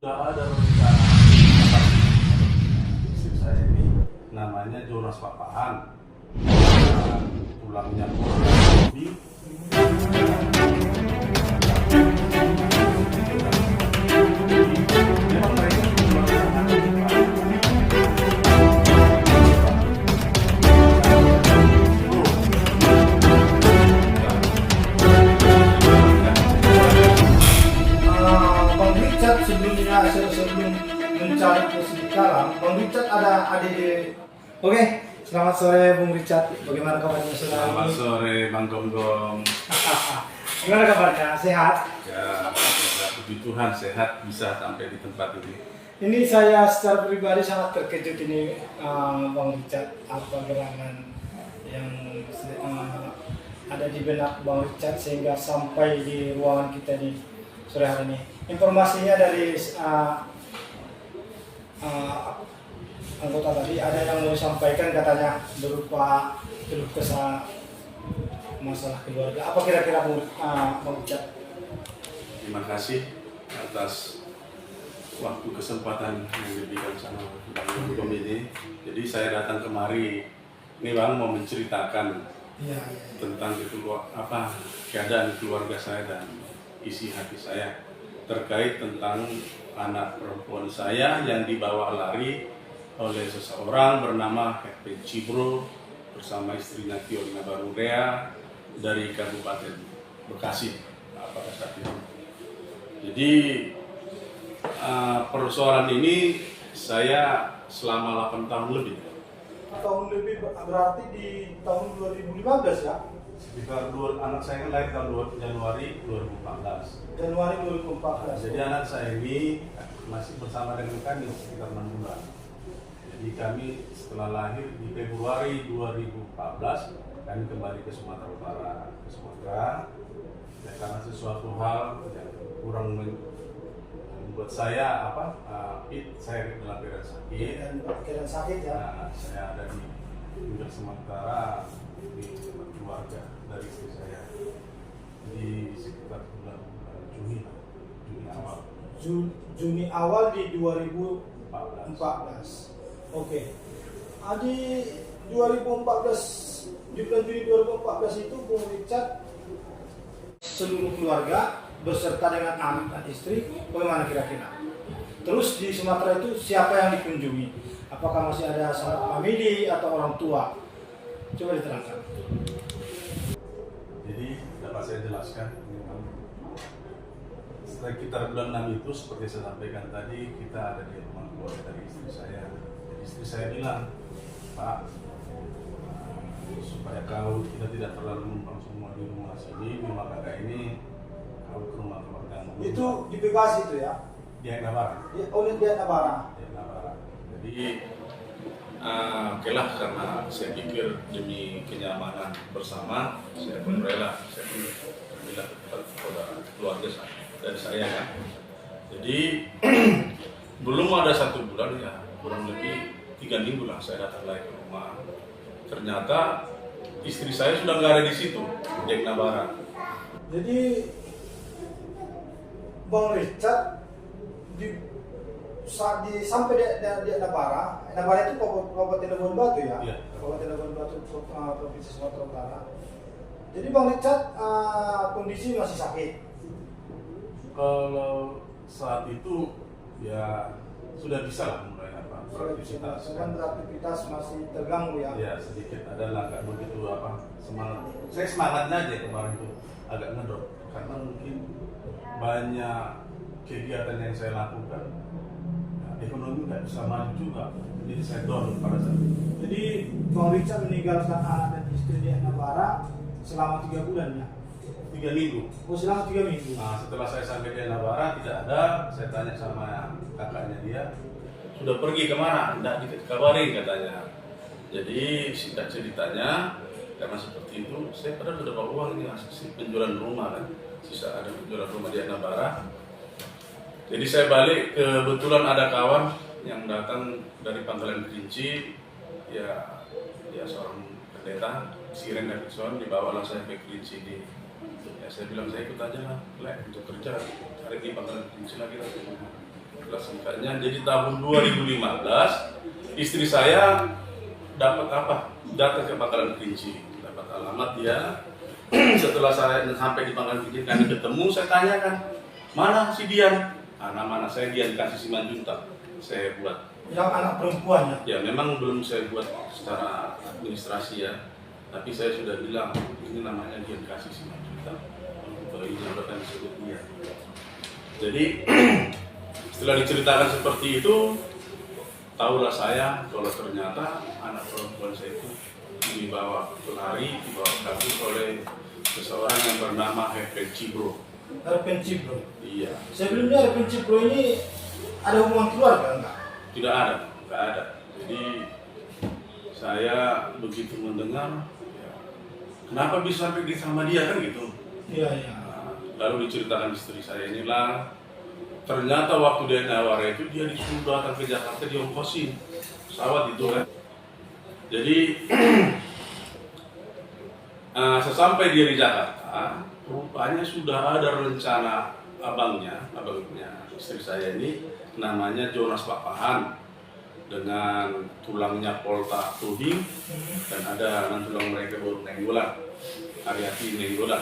Sudah ada rencana istri saya ini namanya Jonas Papahan. Tulangnya lebih. Memang mereka Bang Richard sebelum mencari posisi kalah, Bang Richard ada adik di. Oke, selamat sore Bung Richard. Bagaimana kabarnya Selamat selalu? sore Bang Gonggong. Gimana kabarnya? Sehat? Ya, puji Tuhan sehat bisa sampai di tempat ini. Ini saya secara pribadi sangat terkejut ini Bang Richard, apa gerangan yang ada di benak Bang Richard sehingga sampai di ruangan kita di sore hari ini. Informasinya dari anggota tadi ada yang mau disampaikan katanya berupa keluh kesah masalah keluarga. Apa kira-kira Bang Richard? Terima kasih atas waktu kesempatan yang diberikan sama Bang Gonggong ini. Jadi saya datang kemari ini Bang mau menceritakan Iya. tentang keadaan keluarga saya dan isi hati saya terkait tentang anak perempuan saya yang dibawa lari oleh seseorang bernama Hekpen Cibro bersama istrinya Tiolina Barurea dari Kabupaten Bekasi pada saat itu. Jadi persoalan ini saya selama 8 tahun lebih. Tahun lebih berarti di tahun 2015 ya? Sekitar anak saya kan lahir tahun Januari 2014. Januari 2014. Jadi anak saya ini masih bersama dengan kami sekitar 6 bulan. Jadi kami setelah lahir di Februari 2014 kami kembali ke Sumatera Utara, ke Sumatera. Ya, karena sesuatu hal yang kurang membuat saya saya dalam keadaan sakit. Dan keadaan sakit ya? Nah, saya ada di Sumatera di tempat keluarga dari istri saya di sekitar bulan Juni awal. Juni awal di 2014. Oke. Di 2014, di bulan Juni 2014 itu Bung Richard seluruh keluarga beserta dengan anak dan istri bagaimana kira-kira? Terus di Sumatera itu siapa yang dikunjungi? Apakah masih ada sanak famili atau orang tua? Coba diterangkan. Jadi dapat saya jelaskan, sekitar bulan 6 itu seperti saya sampaikan tadi kita ada di rumah keluarga dari istri saya. Jadi istri saya bilang, Pak, supaya kita tidak terlalu numpang semua di rumah sini, di rumah kakak ini, kalau ke rumah keluarga Itu di Bekasi itu ya? di Nabara. Oleh dia Nabara. Di Nabara. Jadi oke lah, karena saya pikir demi kenyamanan bersama saya pun rela, saya pun bilang kepada keluarga dari saya kan. Jadi belum ada 1 bulan ya, kurang lebih 3 minggu lah saya datang lagi ke rumah. Ternyata istri saya sudah nggak ada di situ, di Nabara. Jadi Bang Richard sampai di Nabara itu Kabupaten Labuan Batu ya? Iya. Kabupaten Labuan Batu, Provinsi Sumatera Utara. Jadi Bang Richard kondisi masih sakit. Kalau saat itu ya sudah bisa lah mulai beraktivitas. Cuman beraktivitas masih terganggu ya? Ya sedikit adalah nggak begitu semangat. Saya semangatnya aja kemarin itu agak ngedrop karena mungkin banyak kegiatan yang saya lakukan. Nah, ekonomi nggak bisa maju juga, jadi saya down pada saat itu. Jadi Bang Richard meninggalkan anak dan istri di Nabara selama 3 bulan ya? 3 minggu. Oh, selama 3 minggu. Nah, setelah saya sampai di Nabara tidak ada, saya tanya sama kakaknya dia, sudah pergi kemana? Tidak dikabarin katanya. Jadi singkat ceritanya, karena seperti itu, saya padahal sudah bawa uang ini hasil penjualan rumah kan, sisa ada penjualan rumah di Nabara. Jadi saya balik, kebetulan ada kawan yang datang dari Pangkalan Kerinci, ya seorang pendeta, Siren Davidson, dibawalah saya ke Kerinci ini. Ya saya bilang saya ikut aja lah, untuk kerja, cari di Pangkalan Kerinci lagi. Setelah singkatnya, jadi tahun 2015 istri saya dapat apa? Datang ke Pangkalan Kerinci, dapat alamat dia. Setelah saya sampai di Pangkalan Kerinci, kami ketemu, saya tanyakan, mana si Dian? Nama anak saya Dian Kasih Simanjuntak. Saya buat. Yang anak perempuannya? Ya memang belum saya buat secara administrasi ya, tapi saya sudah bilang ini namanya Dian Kasih Simanjuntak. Bayi jabatan disebut dia. Jadi setelah diceritakan seperti itu, tahulah saya kalau ternyata anak perempuan saya itu dibawa kelari, dibawa kabur oleh seseorang yang bernama Herpen Cibro. Herpen Cibro? Iya. Sebelumnya Herpen Cibro ini ada hubungan keluarga enggak? Tidak ada, nggak ada. Jadi saya begitu mendengar, ya, kenapa bisa pergi sama dia kan gitu. Iya, iya. Nah, lalu diceritakan istri saya inilah, ternyata waktu dia nawar itu dia disuruh datang ke Jakarta diongkosin pesawat itu kan. Jadi sesampai dia di Jakarta, rupanya sudah ada rencana abangnya istri saya ini namanya Jonas Papahan dengan tulangnya Polta Tobing dan ada tulang mereka baru Nenggolan, Ariati Nenggolan.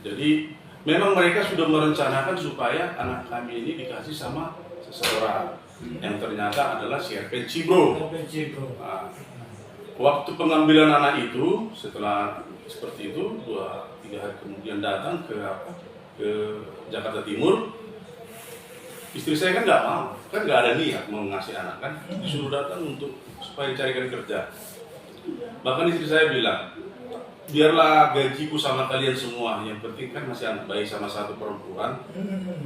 Jadi memang mereka sudah merencanakan supaya anak kami ini dikasih sama seseorang yang ternyata adalah si Herpen Cibro. Nah, waktu pengambilan anak itu setelah seperti itu 2-3 hari kemudian datang ke Jakarta Timur. Istri saya kan nggak mau, kan nggak ada niat mau ngasih anak kan, disuruh datang untuk supaya dicarikan kerja. Bahkan istri saya bilang, biarlah gajiku sama kalian semua, yang penting kan masih anak bayi sama satu perempuan.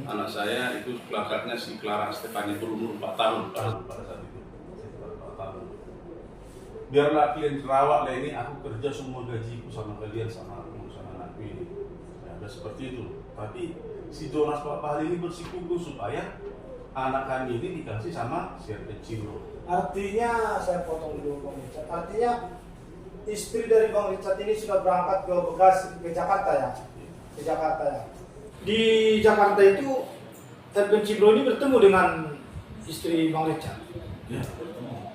Anak saya itu kakaknya si Clara Stefani berumur 4 tahun pada saat itu. 4 tahun. Biarlah kalian rawat lah ini, aku kerja semua gajiku sama kalian sama urusan anakku ini. Ya, ada seperti itu. Tapi si Jonas Papa ini bersikukuh supaya anak kami ini dikasih sama si Herpen Cibro. Artinya, saya potong dulu Bang Richard. Artinya istri dari Bang Richard ini sudah berangkat ke Bekasi, ke Jakarta ya? Ke Jakarta ya. Di Jakarta itu Herpen Cibro ini bertemu dengan istri Bang Richard. Ya,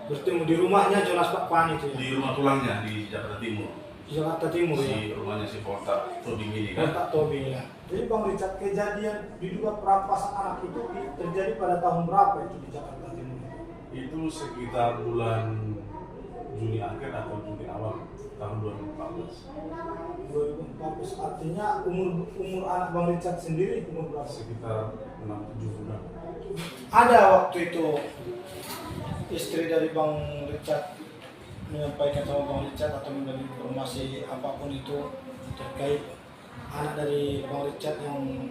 bertemu di rumahnya Jonas Papahan itu ya? di rumah tulangnya di Jakarta Timur. Di Jakarta Timur ya? Si rumahnya si Polta Tobing ini kan. Polta Tobing ya. Jadi Bang Richard, kejadian diduga perampasan anak itu terjadi pada tahun berapa itu di Jakarta Timur? Itu sekitar bulan Juni akhir atau Juni awal tahun 2014. 2014, artinya umur anak Bang Richard sendiri umur berapa? Sekitar 6-7 bulan. Ada waktu itu istri dari Bang Richard menyampaikan sama Bang Richard atau memberi informasi apapun itu terkait anak dari Bang Richard yang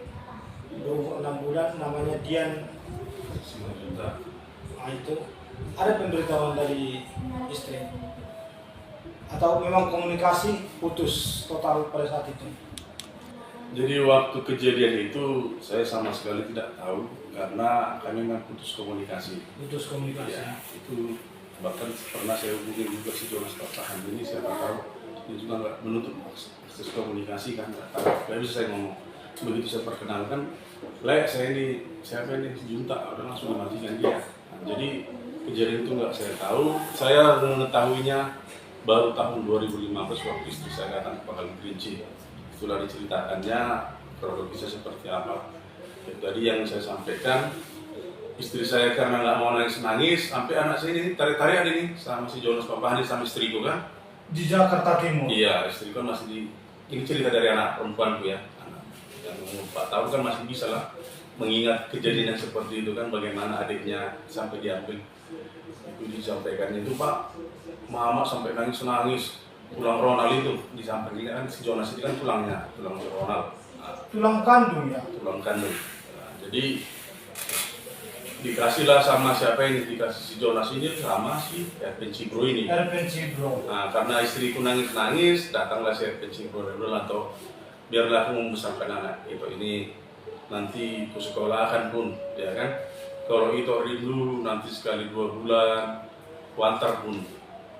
berumur 6 bulan namanya Dian Simanjuntak. Nah itu ada pemberitahuan dari istri atau memang komunikasi putus total pada saat itu? Jadi waktu kejadian itu saya sama sekali tidak tahu karena kami memang putus komunikasi. Putus komunikasi. Ya, itu bahkan pernah saya hubungi juga si Jonas Papahan ini, siapa tahu dia juga nggak menutup akses komunikasi kan, nggak tahu. Nggak bisa saya ngomong. Begitu saya perkenalkan, saya ini siapa ini Junta, udah langsung dimatikan dia. Nah, jadi kejadian itu nggak saya tahu. Saya mengetahuinya baru tahun 2015 waktu istri saya datang ke Pangkalan Kerinci. Itulah diceritakannya kronologisnya seperti apa. Tadi yang saya sampaikan, istri saya karena nggak mau nangis-nangis, sampai anak saya ini tarik-tarik ini sama si Jonas Papahan sama istriku kan. Di Jakarta Timur? Iya, istriku kan masih di, ini cerita dari anak perempuanku ya. Anak yang umur 4 tahun kan masih bisa lah mengingat kejadian yang seperti itu kan, bagaimana adiknya sampai diambil. Itu disampaikannya itu, Pak, Mama sampai nangis-nangis. Tulang Ronald itu disampaikan kan, si Jonas itu kan tulang Ronald. Nah, tulang kandung ya? Tulang kandung. Nah, jadi dikasihlah sama siapa yang dikasih si Jonas ini sama si Herpen Cibro ini. Herpen Cibro. Nah, karena istriku nangis-nangis, datanglah si Herpen Cibro atau biarlah aku membesarkan anak itu ini nanti ke sekolahkan pun, ya kan? Kalau itu rindu nanti sekali 2 bulan, kuantar pun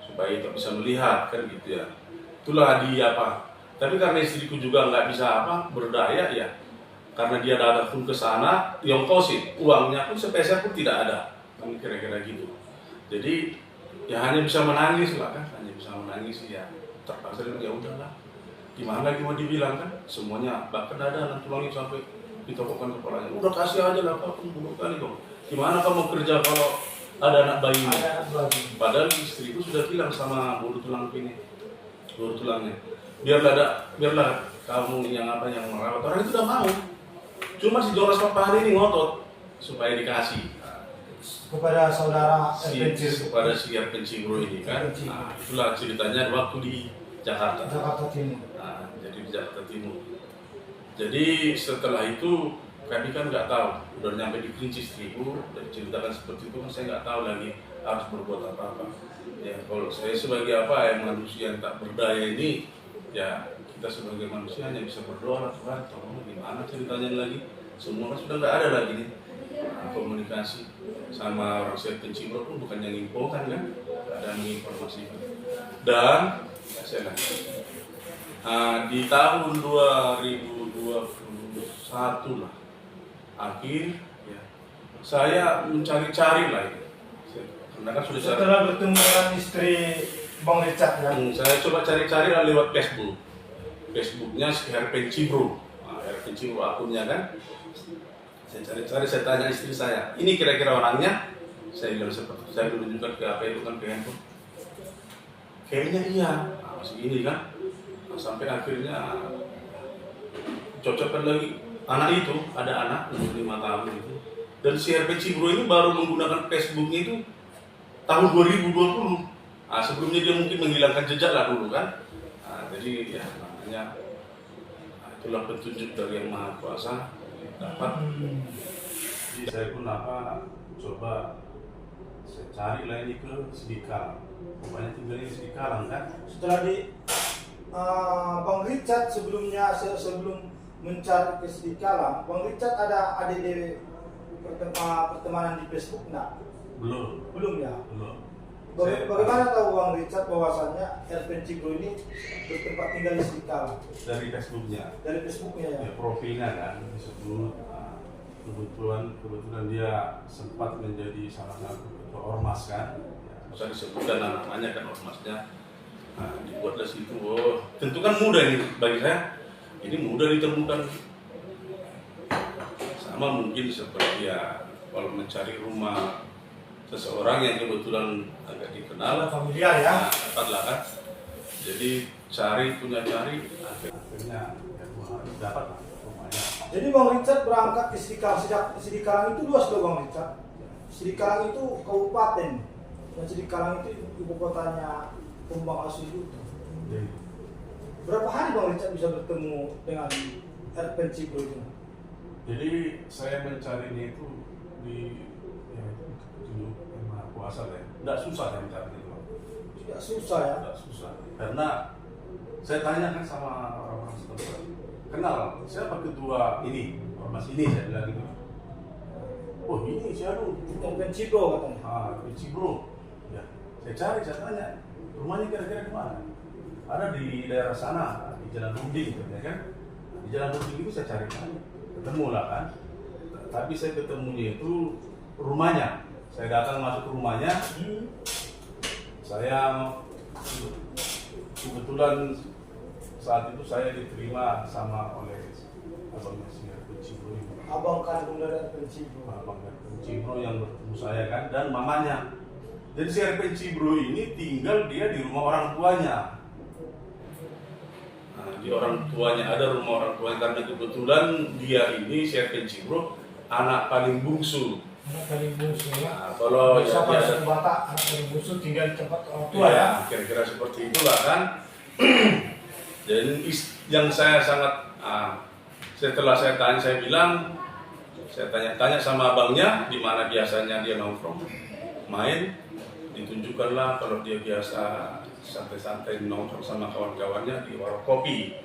supaya itu bisa melihat kan gitu ya. Itulah di apa. Tapi karena istriku juga nggak bisa berdaya ya, karena dia datang pun ke sana, diongkosin, uangnya pun sepeser pun tidak ada, kan kira-kira gitu. Jadi ya hanya bisa menangis lah kan, hanya bisa menangis ya. Terpaksa ya udahlah, gimana lagi mau dibilang kan, semuanya bahkan ada anak tulangnya sampai ditokokkan kepalanya. Udah kasih aja lah Pak, bunuh kali dong. Gimana kamu kerja kalau ada anak bayi ini? Padahal istriku sudah bilang sama bulu tulang ini, bulu tulangnya, biarlah kamu yang merawat. Orang itu udah mau. Cuma si Jonas Papa ini ngotot supaya dikasih Kepada saudara RPC. kepada si RPC Bro ini kan. Nah, itulah ceritanya waktu di Jakarta. Jakarta Timur. Nah, jadi di Jakarta Timur. Jadi setelah itu kami kan nggak tahu, udah nyampe di Kerinci istriku dan ceritakan seperti itu, saya nggak tahu lagi harus berbuat apa-apa. Ya kalau saya sebagai yang manusia yang tak berdaya ini, ya kita sebagai manusia hanya bisa berdoa lah Tuhan, tolong gimana ceritanya lagi, semua sudah nggak ada lagi nih. Komunikasi sama orang Serpenci Bro pun bukan yang infokan kan, nggak ada yang menginformasikan. Dan ya saya lanjut. Di tahun 2021 lah, akhir ya, saya mencari-cari lah ini. Karena kan sudah Setelah bertemu dengan istri Bang Richard ya. Saya coba cari-cari lah lewat Facebook. Facebooknya si Herpenci Bro. Herpenci Bro akunnya kan. Saya cari-cari, saya tanya istri saya, ini kira-kira orangnya? Saya bilang seperti, saya menunjukkan ke HP itu kan ke handphone. Kayaknya iya, masih gini kan. Sampai akhirnya cocokkan lagi. Anak itu, ada anak umur 5 tahun itu. Dan si RPC Bro ini baru menggunakan Facebooknya itu tahun 2020. Sebelumnya dia mungkin menghilangkan jejak lah dulu kan. Jadi ya namanya itulah petunjuk dari Yang Maha Kuasa. Dapat. Saya pun coba saya cari lah ini ke Sidikalang. Pokoknya tinggalnya di Sidikalang kan. Setelah di Bang Richard sebelum mencari ke Sidikalang, Bang Richard ada ADD pertemanan di Facebook enggak? Belum ya? Belum. Bagaimana tahu Bang Richard bahwasannya RPC Bro ini bertempat tinggal di Sidikalang? Dari Facebooknya. Dari Facebooknya ya? Profilnya kan disebut. Kebetulan dia sempat menjadi salah satu ketua ormas kan. Bisa disebutkan namanya kan ormasnya. Dibuatlah situ. Tentu kan mudah ini bagi saya. Ini mudah ditemukan. Sama mungkin seperti ya kalau mencari rumah seseorang yang kebetulan agak dikenal, familiar ya, dapatlah kan. Jadi cari akhirnya dapat rumahnya. Jadi Bang Richard berangkat ke Sidikalang itu luas loh Bang Richard. Sidikalang itu kabupaten dan Sidikalang itu ibu kotanya Kumbang Asli itu. Berapa hari Bang Richard bisa bertemu dengan RPC Bro itu? Jadi saya mencarinya itu di Yang Maha Kuasa ya. Tidak susah saya mencari itu. Tidak susah ya? Tidak susah. Karena saya tanyakan sama orang-orang setempat. Kenal siapa ketua ini? Ormas ini saya bilang gitu. Oh ini siapa? RPC Bro katanya. RPC Bro. Ya. Saya tanya. Rumahnya kira-kira di mana? Ada di daerah sana, di Jalan Runding ya kan? Di Jalan Runding itu saya cari. Ketemu lah kan. Tapi saya ketemunya itu rumahnya. Saya datang masuk ke rumahnya. Saya kebetulan saat itu saya diterima oleh abangnya si RPC Bro. Abang kandung dari RPC Bro. Abang RPC Bro yang bertemu saya kan, dan mamanya. Jadi si RPC Bro ini tinggal dia di rumah orang tuanya. Di orang tuanya, ada rumah orang tuanya, karena kebetulan dia ini si RPC Bro anak paling bungsu. Anak paling bungsu ya. Kalau ya ada Batak, anak paling bungsu tinggal di tempat orang tua ya. Kira-kira seperti itulah kan. Jadi yang saya sangat setelah saya tanya, saya tanya-tanya sama abangnya di mana biasanya dia nongkrong, main, ditunjukkanlah kalau dia biasa santai-santai nongkrong sama kawan-kawannya di warung kopi.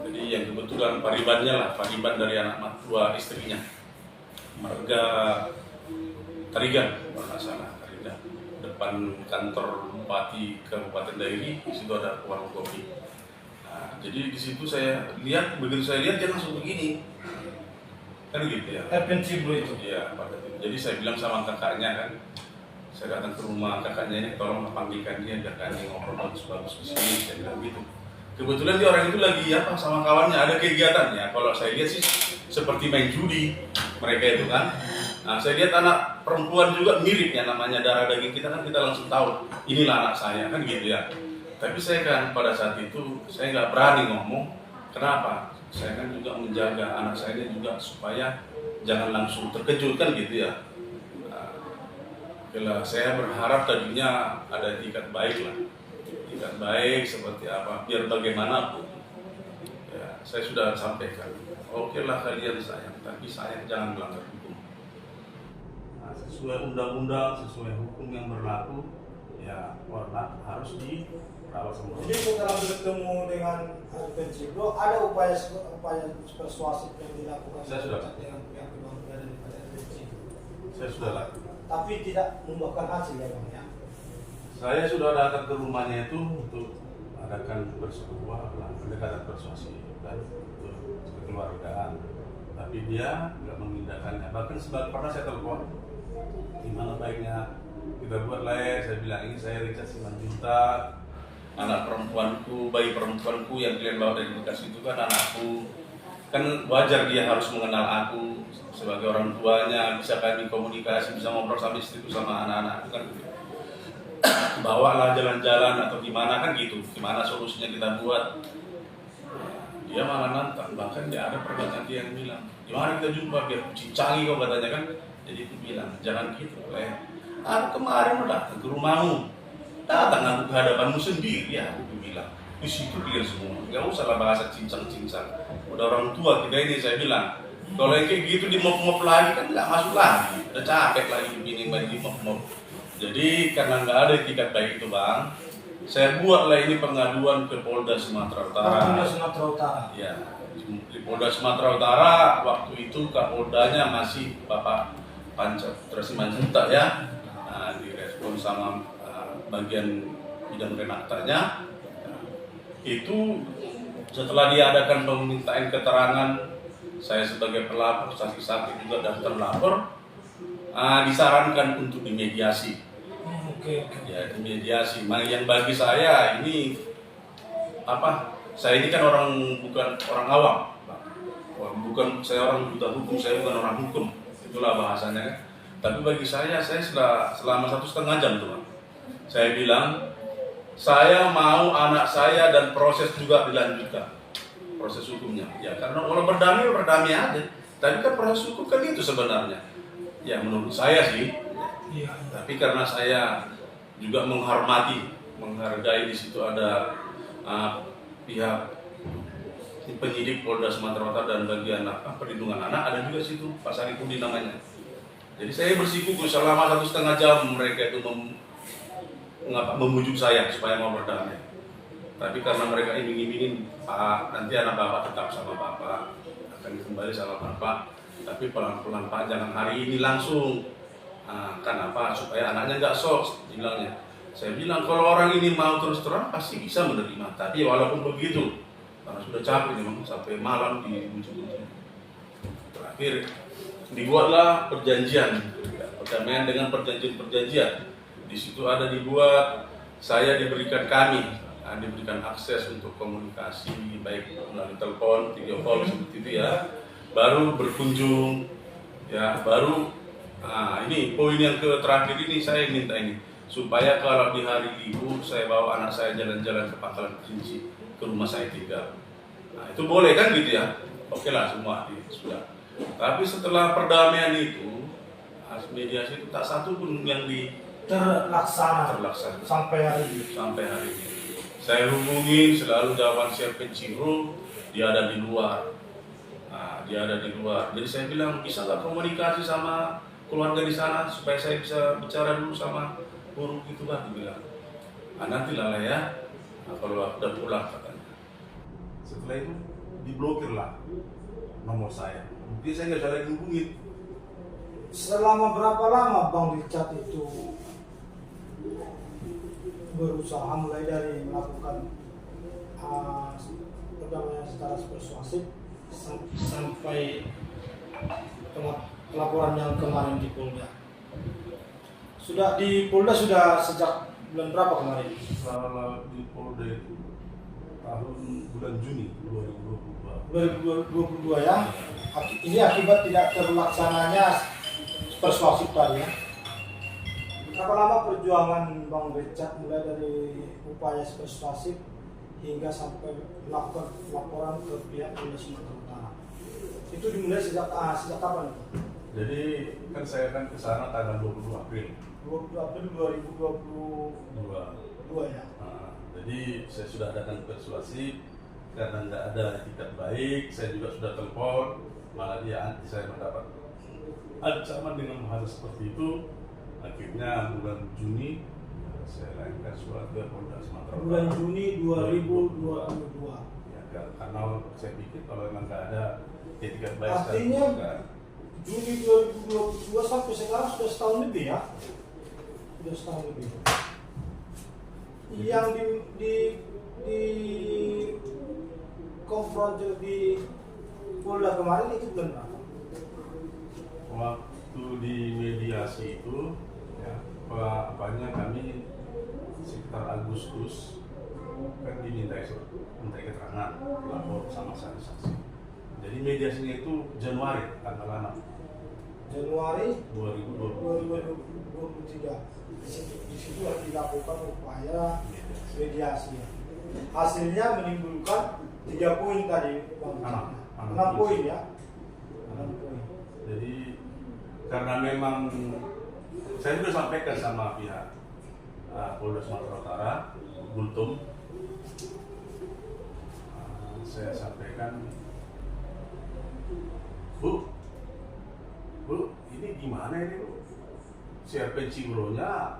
Jadi yang kebetulan paribannya pariban dari anak tua istrinya, marga Tarigan, kalau nggak salah Tarigan, depan kantor Bupati Kabupaten Dairi, di situ ada warung kopi. Jadi di situ saya lihat, begitu saya lihat dia langsung begini, kan gitu ya. Pensi bro itu. Iya, jadi saya bilang sama kakaknya kan, saya datang ke rumah kakaknya ini, tolong panggilkan dia, biar kakaknya ngobrol bagus-bagus di sini, saya bilang gitu. Kebetulan dia orang itu lagi apa sama kawannya ada kegiatannya. Kalau saya lihat sih seperti main judi mereka itu kan. Nah, saya lihat anak perempuan juga mirip ya, namanya darah daging kita kan, kita langsung tahu inilah anak saya kan gitu ya. Tapi saya kan pada saat itu saya nggak berani ngomong. Kenapa? Saya kan juga menjaga anak saya ini juga supaya jangan langsung terkejut kan gitu ya. Nah, saya berharap tadinya ada etikat baik lah. Tidak baik seperti apa, biar bagaimanapun ya, saya sudah sampaikan, oke lah kalian sayang, tapi sayang jangan melanggar hukum. Nah, sesuai undang-undang, sesuai hukum yang berlaku, ya warna harus dirawat semua. Jadi setelah bertemu dengan Pensi bro, ada upaya persuasif yang dilakukan dengan pihak keluarga daripada Pensi. Saya sudah lakukan. Tapi tidak membuahkan hasil ya bang ya. Saya sudah datang ke rumahnya itu untuk adakan sebuah pendekatan persuasi dan untuk kekeluargaan, tapi dia nggak mengindahkannya. Bahkan pernah saya telepon, gimana baiknya kita buat lah ya. Saya bilang ini saya Richard Simanjuntak, anak perempuanku, bayi perempuanku yang kalian bawa dari Bekasi itu kan anakku. Kan wajar dia harus mengenal aku sebagai orang tuanya, bisa kami komunikasi, bisa ngobrol sama istriku sama anak-anakku kan. Bawalah jalan-jalan atau gimana kan gitu, gimana solusinya kita buat. Dia malah nantang, bahkan dia ada perkataan dia yang bilang, gimana kita jumpa biar cincangi kau katanya kan. Jadi aku bilang, jangan gitu lah. Aku kemarin udah datang ke rumahmu, datang aku ke hadapanmu sendiri ya, aku bilang. Di situ clear semua, nggak usah lah bahasa cincang-cincang. Udah orang tua kita ini, saya bilang, kalau yang kayak gitu di mop-mop lagi kan nggak masuk lagi, udah capek lagi begini di mop-mop. Jadi karena nggak ada etikat baik itu bang, saya buatlah ini pengaduan ke Polda Sumatera Utara. Polda Sumatera Utara. Ya, di Polda Sumatera Utara waktu itu Kapoldanya masih Bapak Panca Simanjuntak ya. Nah, direspon sama bagian bidang renaktanya. Itu setelah diadakan pemintaan keterangan, saya sebagai pelapor, saksi-saksi juga daftar lapor, disarankan untuk dimediasi. Ya, mediasi. Yang bagi saya ini apa? Saya ini kan bukan orang awam, saya orang buta hukum, saya bukan orang hukum, itulah bahasanya. Tapi bagi saya selama 1,5 jam tuh, Bang. Saya bilang, saya mau anak saya dan proses juga dilanjutkan, proses hukumnya. Ya karena kalau berdamai aja. Tapi kan proses hukum kan itu sebenarnya. Ya menurut saya sih. Ya, tapi karena saya juga menghargai di situ ada pihak penyidik Polda Sumatera Utara dan bagian perlindungan anak ada juga situ, Pak Saripudi namanya. Jadi saya bersikukuh selama 1,5 jam mereka itu membujuk saya supaya mau berdamai. Tapi karena mereka iming-imingin, Pak nanti anak bapak tetap sama bapak, akan kembali sama bapak. Tapi pelan-pelan Pak, jangan hari ini langsung. Kenapa? Supaya anaknya nggak sok, bilangnya. Saya bilang kalau orang ini mau terus terang pasti bisa menerima. Tapi walaupun begitu, karena sudah capek memang sampai malam dibujuk-bujuk. Terakhir dibuatlah perjanjian, perdamaian dengan perjanjian. Di situ ada dibuat, saya diberikan diberikan akses untuk komunikasi baik melalui telepon, video call seperti itu ya. Baru berkunjung, ya baru. Ini poin yang terakhir ini saya minta ini supaya kalau di hari libur saya bawa anak saya jalan-jalan ke Pangkalan Kerinci ke rumah saya tinggal. Nah itu boleh kan gitu ya? Oke lah semua sudah. Tapi setelah perdamaian itu mediasi itu tak satu pun yang terlaksana sampai hari ini. Saya hubungi selalu jawaban siap Penciro, dia ada di luar. Jadi saya bilang bisa nggak komunikasi sama keluarga di sana supaya saya bisa bicara dulu sama guru gitu lah, dibilang. Nantilah ya, kalau udah pulang katanya. Setelah itu diblokir lah nomor saya. Mungkin saya nggak bisa lagi hubungin. Selama berapa lama Bang Richard itu berusaha mulai dari melakukan perdamaian secara persuasif sampai Pelaporan yang kemarin di Polda. Sudah di Polda sudah sejak bulan berapa kemarin? Kalau di Polda itu tahun bulan Juni 2022. 2022 ya. Ini akibat tidak terlaksananya persuasif tadi ya. Berapa lama perjuangan Bang Richard mulai dari upaya persuasif hingga sampai melakukan laporan ke pihak Polda Sumatera Utara? Itu dimulai sejak kapan? Jadi kan saya kan ke sana tanggal 20 April 20 April 2022 ya. Jadi saya sudah adakan persuasi karena nggak ada etikat baik. Saya juga sudah telepon, malah dia anti saya mendapat ancaman dengan hal seperti itu. Akhirnya bulan Juni saya lakukan surat ke Polda Sumatera Utara. Bulan Juni 2022. Ya, karena saya pikir kalau memang nggak ada etikat baik. Artinya Juni 2022 sampai sekarang sudah setahun lebih ya. Sudah setahun lebih. Yang di konfrontir di Polda kemarin itu bulan berapa? Waktu di mediasi itu, ya, apanya kami sekitar Agustus kan diminta keterangan, lapor sama saksi. Jadi mediasinya itu Januari tanggal 6 Januari 2023. Di situ harus dilakukan upaya mediasi. Hasilnya menimbulkan 3 poin tadi, Bang. 6 poin ya. 6 poin. Jadi karena memang saya sudah sampaikan sama pihak Polda Sumatera Utara, Gultum, saya sampaikan, Bu, ini gimana ini Bu? CRP Cibro-nya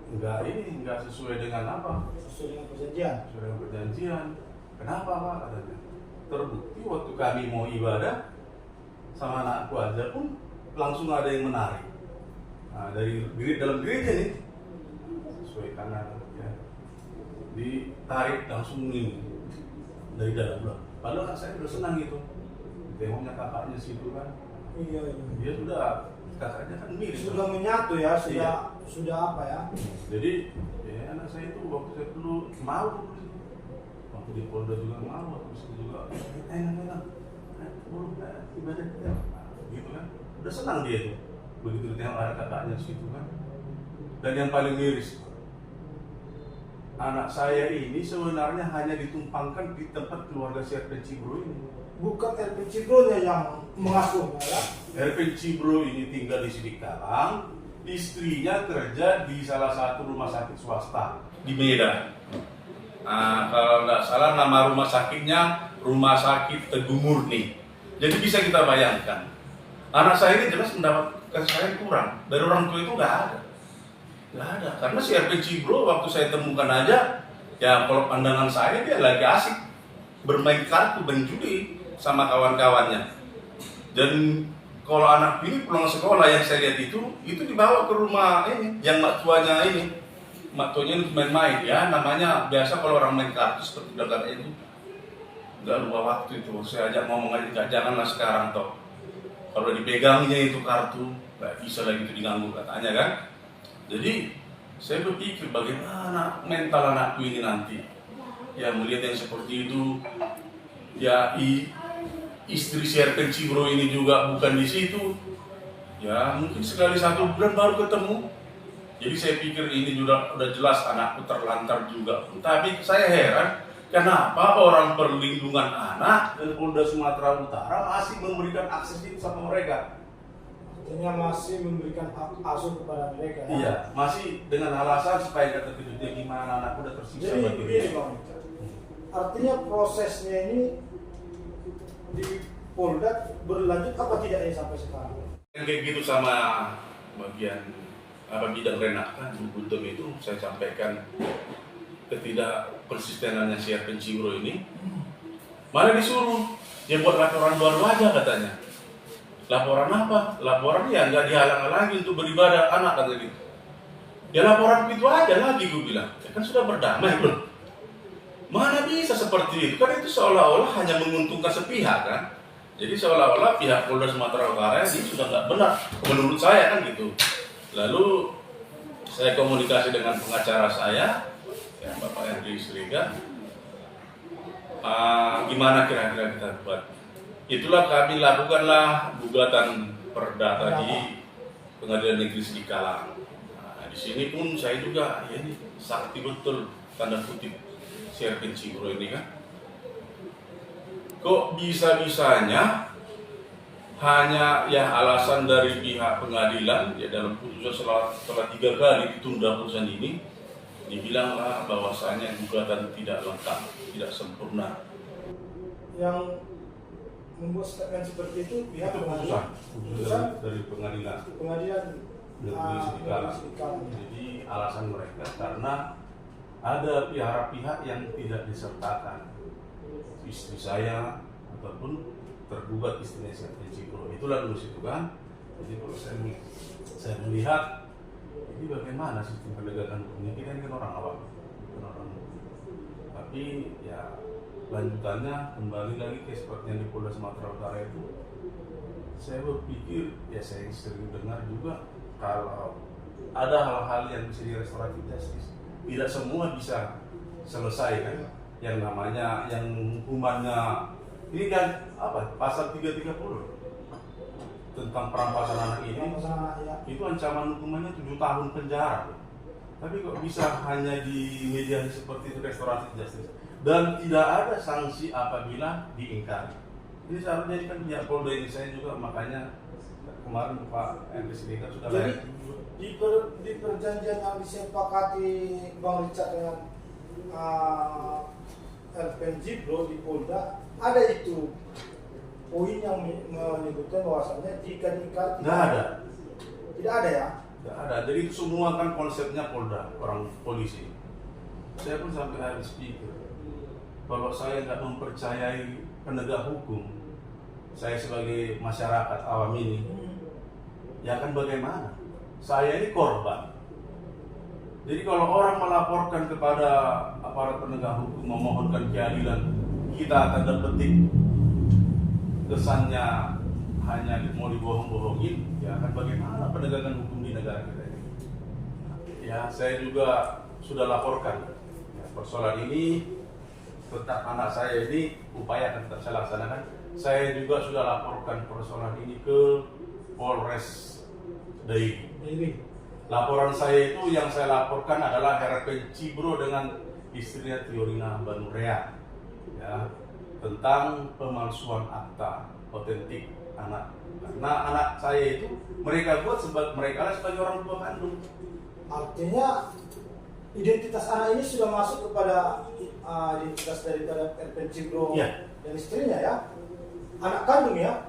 nggak sesuai dengan apa? Sesuai dengan perjanjian. Sesuai dengan perjanjian. Kenapa Pak? Katanya. Terbukti waktu kami mau ibadah sama anakku aja pun langsung ada yang menarik. Nah, dari dalam gereja nih, sesuai kanan ya, ditarik langsung ini dari dalam. Padahal kan saya udah senang gitu. Tengoknya kakaknya situ kan. Iya. Dia sudah, kakaknya kan mirip. Sudah menyatu ya, Iya. sudah apa ya? Jadi ya, anak saya itu waktu saya dulu malu, waktu di Polda juga malu, waktu itu juga enak, ibadah kita, gitu kan. Udah senang dia tuh, begitu tengok ada kakaknya situ kan. Dan yang paling miris, anak saya ini sebenarnya hanya ditumpangkan di tempat keluarga si RP Cibro ini. Bukan RP Cibro-nya yang mengasuhnya ya. RP Cibro ini tinggal di Sidikalang, istrinya kerja di salah satu rumah sakit swasta di Medan. Nah, kalau nggak salah nama rumah sakitnya Rumah Sakit Teguh Murni. Jadi bisa kita bayangkan, anak saya ini jelas mendapat kasih sayang kurang dari orang tua itu nggak ada. Karena si RP Cibro waktu saya temukan aja, ya kalau pandangan saya dia lagi asik bermain kartu dan judi sama kawan-kawannya. Dan kalau anak ini pulang sekolah yang saya lihat itu dibawa ke rumah ini, yang mak tuanya ini, mak tuanya main-main ya, namanya biasa kalau orang main kartu seperti dagang itu, nggak lupa waktu itu saya ajak ngomong aja, janganlah sekarang toh, kalau dipegangnya itu kartu nggak bisa lagi itu diganggu katanya kan. Jadi saya berpikir bagaimana mental anakku ini nanti, ya melihat yang seperti itu, ya istri si RP Cibro ini juga bukan di situ, ya mungkin sekali 1 bulan baru ketemu. Jadi saya pikir ini juga udah jelas anakku terlantar juga. Tapi saya heran, kenapa orang perlindungan anak dan Polda Sumatera Utara masih memberikan akses itu sama mereka? Artinya masih memberikan hak asuh kepada mereka. Ya? Iya, masih dengan alasan supaya kata terkejutnya gimana anakku udah tersiksa. Jadi begini Bang, artinya prosesnya ini di Polda berlanjut apa tidak ini sampai sekarang? Yang kayak gitu sama bagian bidang renakan Gultum itu saya sampaikan ketidak persistenannya si RP Cibro ini, malah disuruh dia buat laporan baru aja katanya. Laporan apa? Laporan ya nggak dihalang-halangi untuk beribadah anak kata gitu. Ya laporan itu aja lagi gue bilang. Ya kan sudah berdamai belum? Mana bisa seperti itu? Kan itu seolah-olah hanya menguntungkan sepihak kan. Jadi seolah-olah pihak Polda Sumatera Utara ini sudah nggak benar, menurut saya kan gitu. Lalu saya komunikasi dengan pengacara saya, ya Bapak Henry Sriga, gimana kira-kira kita buat? Itulah kami lakukanlah gugatan perdata di Pengadilan Negeri Sidikalang. Nah, di sini pun saya juga, ya ini sakti betul tanda kutip Serpent Cibro ini kan. Kok bisa-bisanya hanya ya alasan dari pihak pengadilan ya dalam putusan setelah 3 kali ditunda putusan ini dibilanglah bahwasanya gugatan tidak lengkap, tidak sempurna. Yang membuat statement seperti itu pihak Itu putusan dari pengadilan Negeri Sidikalang. Jadi alasan mereka karena ada pihak yang tidak disertakan, istri saya ataupun tergugat istrinya Serpent Cibro. Itulah dulu situ kan. Jadi kalau saya melihat ini bagaimana sistem penegakan hukumnya, kita ini kan orang awam, bukan orang hukum. Tapi ya lanjutannya kembali lagi ke seperti yang di Polda Sumatera Utara itu, saya berpikir ya saya sering dengar juga kalau ada hal-hal yang bisa di restoratif justice, tidak semua bisa selesai kan. Yang namanya yang hukumannya ini kan apa pasal 330 tentang perampasan anak ini, itu ancaman hukumannya 7 tahun penjara. Tapi kok bisa hanya di media seperti itu restoratif justice dan tidak ada sanksi apabila diingkari. Ini seharusnya kan pihak Polda ini, saya juga makanya kemarin Pak Henry Sriga sudah jadi di perjanjian yang disepakati Bang Richard dengan Serpent Cibro di Polda ada itu poin yang menyebutkan bahwasannya jika diingkari tidak ada ya? Tidak ada. Jadi itu semua kan konsepnya Polda, orang polisi. Saya pun sampai habis pikir, kalau saya nggak mempercayai penegak hukum, saya sebagai masyarakat awam ini, ya kan bagaimana? Saya ini korban. Jadi kalau orang melaporkan kepada aparat penegak hukum memohonkan keadilan, kita tanda petik kesannya hanya mau dibohong-bohongin, ya kan bagaimana penegakan hukum di negara kita ini? Ya saya juga sudah laporkan ya, persoalan ini tentang anak saya ini upaya akan tetap saya laksanakan. Saya juga sudah laporkan persoalan ini ke Polres Dairi. Laporan saya itu yang saya laporkan adalah Serpent Cibro dengan istrinya Tiorina Banurea, ya, tentang pemalsuan akta otentik anak. Karena anak saya itu mereka buat mereka sebagai orang tua kandung. Artinya identitas anak ini sudah masuk kepada identitas daripada Serpent Cibro ya, dan istrinya ya, anak kandung ya.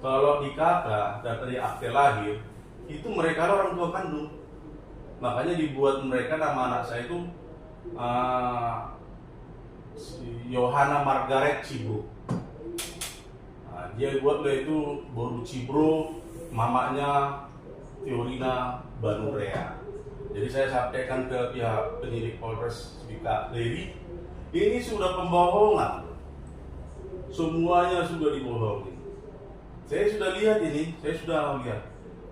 Kalau di kakak dari akte lahir itu mereka orang tua kandung, makanya dibuat mereka nama anak saya itu Yohana Margaret Cibro. Nah, dia buat itu Boru Cibro, mamanya Tiorina Banurea. Jadi saya sampaikan ke pihak penyidik Polres Dairi, ini sudah pembohongan, semuanya sudah dibohongi. Saya sudah lihat ini,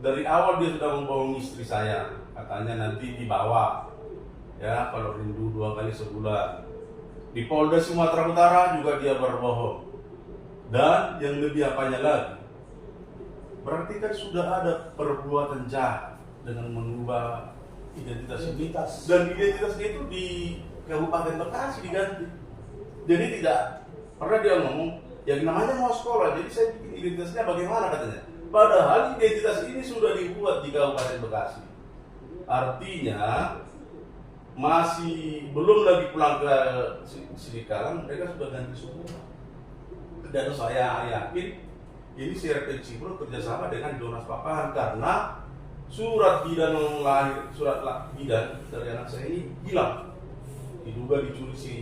dari awal dia sudah membohongi istri saya, katanya nanti dibawa, ya kalau rindu 2 kali sebulan. Di Polda Sumatera Utara juga dia berbohong. Dan yang lebih apanya lagi, berarti kan sudah ada perbuatan jahat dengan mengubah identitas ini, dan identitasnya itu di Kabupaten Bekasi diganti. Jadi tidak pernah dia ngomong yang namanya mau sekolah, jadi saya bikin identitasnya bagaimana katanya. Padahal identitas ini sudah dibuat di Kabupaten Bekasi. Artinya masih belum lagi pulang ke Sidikalang, mereka sudah ganti semua. Dan saya yakin ini Serpent Cibro kerjasama dengan Jonas Papahan karena surat bidan dari anak saya ini hilang. Diduga dicuri si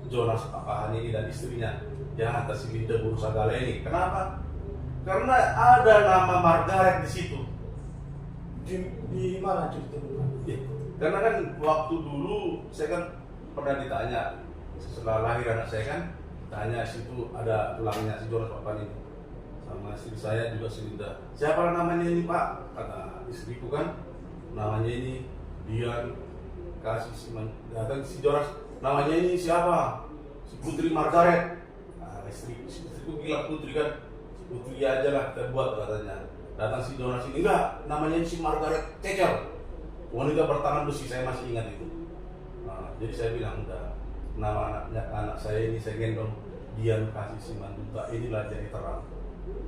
Jonas Papahan ini dan istrinya, ya atas Linda Bursagala ini. Kenapa? Karena ada nama Margaret di situ. Di mana ceritanya? Ya, karena kan waktu dulu saya kan pernah ditanya setelah lahir anak saya kan, tanya situ ada tulangnya si Jonas Papan ini. Sama istri saya juga cerita, siapa namanya ini Pak? Kata istriku kan, namanya ini Dian kasih datang si Jonas, namanya ini siapa? Si Putri Margaret. Nah, istriku bilang Putri kan, Putri aja lah kita buat katanya. Datang si Jonas ini, enggak, namanya si Margaret Thatcher, wanita bertangan besi, saya masih ingat itu. Nah, jadi saya bilang udah, nama anak saya ini saya gendong Dian kasih Simanjuntak, inilah jadi terang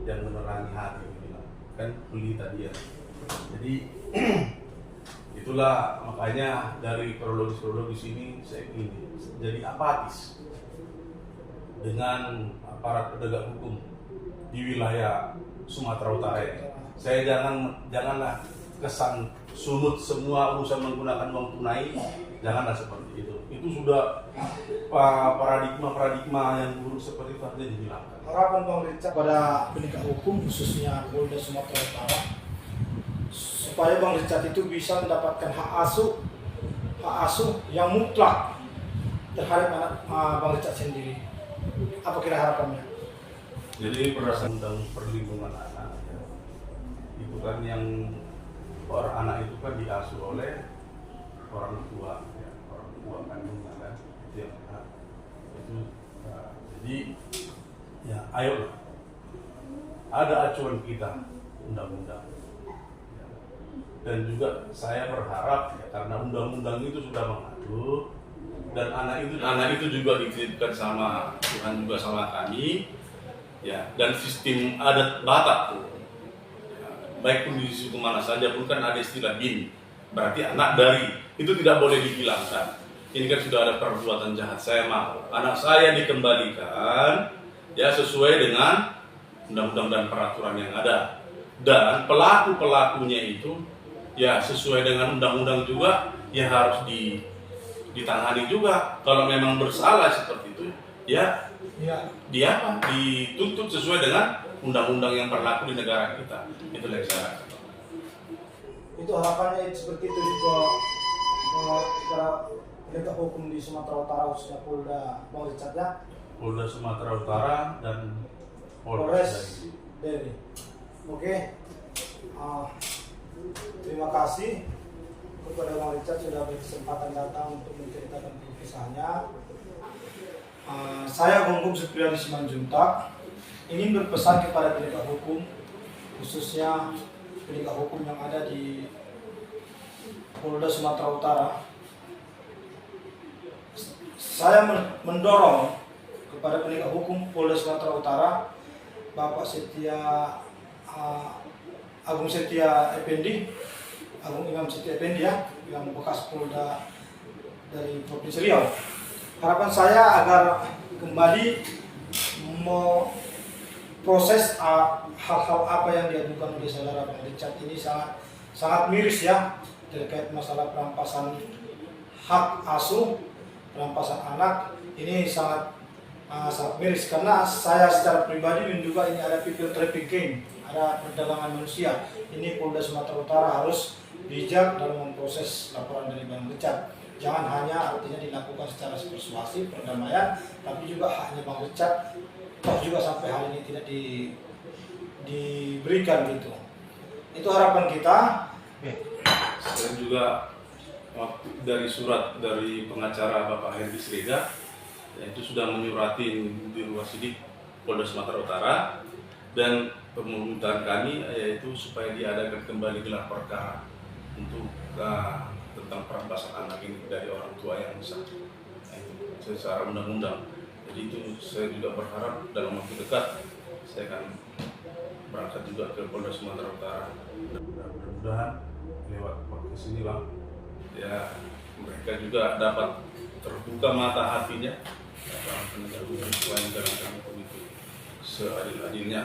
yang menerangi hati, bilang kan pelita dia. Jadi itulah makanya dari kronologis ini saya ini jadi apatis dengan aparat penegak hukum di wilayah Sumatera Utara. Saya janganlah kesan sumut semua urusan menggunakan uang tunai, janganlah seperti itu. Itu sudah paradigma yang buruk seperti itu harus dihilangkan. Harapan Bang Richard pada penegak hukum khususnya Polda Sumatera Utara supaya Bang Richard itu bisa mendapatkan hak asuh yang mutlak terhadap anak Bang Richard sendiri. Apa kira harapannya? Jadi berdasarkan undang perlindungan anak ya, itu kan yang orang anak itu kan diasuh oleh orang tua ya, orang tua kandungnya kan itu yang itu jadi ya ayolah ada acuan kita undang-undang ya. Dan juga saya berharap ya, karena undang-undang itu sudah mengatur dan anak itu juga dititipkan sama Tuhan juga sama kami ya, dan sistem adat Batak ya, baik pun di suku mana saja pun kan ada istilah bin, berarti anak dari itu tidak boleh dihilangkan. Ini kan sudah ada perbuatan jahat, saya mau anak saya dikembalikan ya sesuai dengan undang-undang dan peraturan yang ada, dan pelakunya itu ya sesuai dengan undang-undang juga ya harus ditangani juga. Kalau memang bersalah seperti itu ya dia dituntut sesuai dengan undang-undang yang berlaku di negara kita. Itu yang saya rasa. Itu harapannya seperti itu juga para penegak hukum di Sumatera Utara khususnya Polda Bang Richard ya. Polda Sumatera Utara dan Polres Deli. Oke. Terima kasih kepada Bang Richard sudah berkesempatan datang untuk menceritakan kisahnya. Saya Gunggung Supriyadi Simanjuntak ingin berpesan kepada penegak hukum, khususnya penegak hukum yang ada di Polda Sumatera Utara. Saya mendorong kepada penegak hukum Polda Sumatera Utara, Bapak Agung Setia Effendi, Agung Imam Setia Effendi ya, yang bekas Polda dari Provinsi Riau. Harapan saya agar kembali proses hal-hal apa yang diadukan oleh saudara Bang Richard ini sangat miris ya, terkait masalah perampasan hak asuh, perampasan anak. Ini sangat miris karena saya secara pribadi menduga ini ada people trafficking, ada perdagangan manusia. Ini Polda Sumatera Utara harus bijak dalam memproses laporan dari Bang Richard. Jangan hanya artinya dilakukan secara persuasif, perdamaian, tapi juga haknya Bang Richard toh juga sampai hal ini tidak diberikan gitu. Itu harapan kita. Saya juga dari surat dari pengacara Bapak Henry Srega, itu sudah menyuratin di ruas sidik Polda Sumatera Utara, dan permintaan kami yaitu supaya diadakan kembali gelar perkara untuk tentang perampasan anak ini dari orang tua yang sah, itu secara undang-undang. Jadi itu saya juga berharap dalam waktu dekat saya akan berangkat juga ke Polda Sumatera Utara. Mudah-mudahan lewat podcast ini Bang, ya mereka juga dapat terbuka mata hatinya dalam penegak hukum supaya menjalankan hukum itu seadil-adilnya.